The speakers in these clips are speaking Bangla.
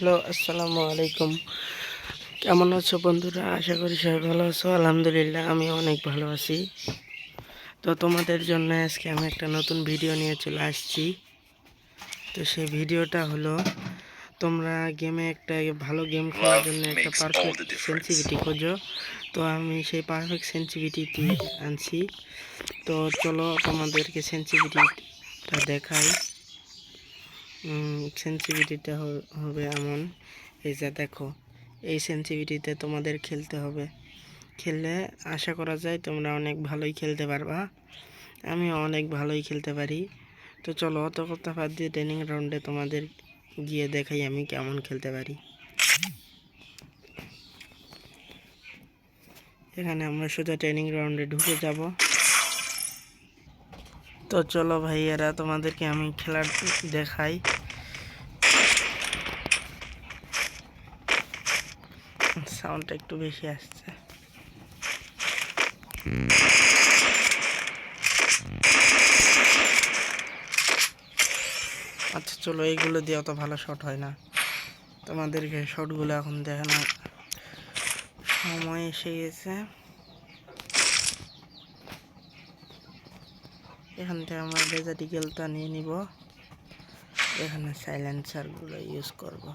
হ্যালো, আসসালামু আলাইকুম। কেমন আছো বন্ধুরা? আশা করি সবাই ভালো আছো। আলহামদুলিল্লাহ আমি অনেক ভালো আছি। তো তোমাদের জন্য আজকে আমি একটা নতুন ভিডিও নিয়ে চলে আসছি। তো সেই ভিডিওটা হলো, তোমরা গেমে একটা ভালো গেম খেলার জন্য একটা পারফেক্ট সেন্সিটিভিটি খোঁজো। তো আমি সেই পারফেক্ট সেন্সিটিভিটি আনছি। তো চলো তোমাদেরকে সেন্সিটিভিটিটা দেখাই। সেন্সিটিভিটিটা হবে এমন, এই যে দেখো, এই সেন্সিটিভিটিতে তোমাদের খেলতে হবে। খেললে আশা করা যায় তোমরা অনেক ভালোই খেলতে পারবা। আমি অনেক ভালোই খেলতে পারি। তো চলো অত কথা বাদ দিয়ে ট্রেনিং রাউন্ডে তোমাদের গিয়ে দেখাই আমি কেমন খেলতে পারি। এখানে আমরা সোজা ট্রেনিং রাউন্ডে ঢুকে যাব। তো চলো ভাইয়েরা তোমাদেরকে আমি খেলার দেখাই। সাউন্ডটা একটু বেশি আসছে। আচ্ছা চলো, এইগুলো দিয়ে অত ভালো শট হয় না। তোমাদেরকে শটগুলো এখন দেখানোর সময় এসে গেছে। এখান থেকে আমরা ডেজার্টিকেলটা নিয়ে নিব। এখানে সাইলেন্সারগুলো ইউজ করব।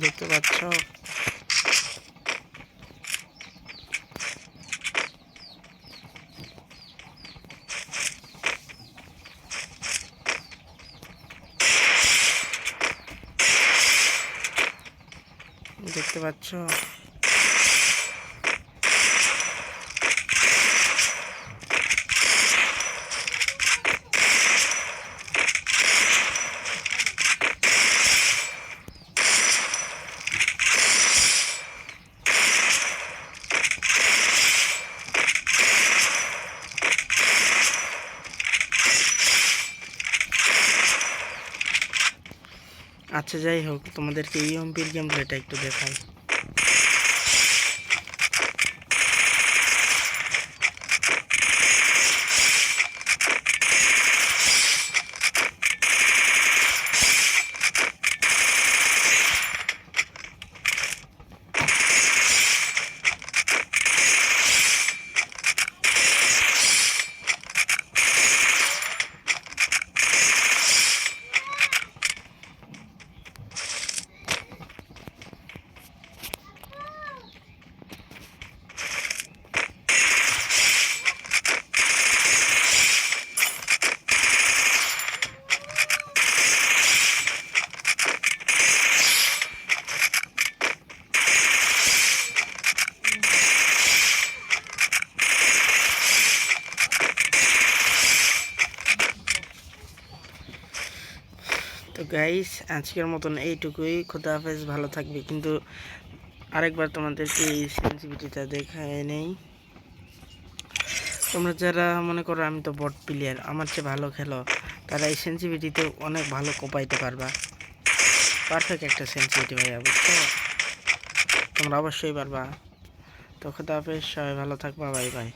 দেখতে পাচ্ছ? দেখতে পাচ্ছ? আচ্ছা যাই হোক, তোমাদেরকে ইএমপির গেম প্লেটা একটু দেখাই। তো গাইস, আজকের মতন এইটুকুই। খোদা হাফেজ, ভালো থাকবে। কিন্তু আরেকবার তোমাদেরকে এই সেন্সিটিভিটিটা দেখায় নেই। তোমরা যারা মনে করো আমি তো বট প্লেয়ার, আমার চেয়ে ভালো খেলো, তারা এই সেন্সিটিভিটিতে অনেক ভালো কোপাইতে পারবা। পারফেক্ট একটা সেন্সিটিভিটি ভাইয়া, বুঝছো? তোমরা অবশ্যই পারবা। তো খোদা হাফেজ, সবাই ভালো থাকবা। Bye bye.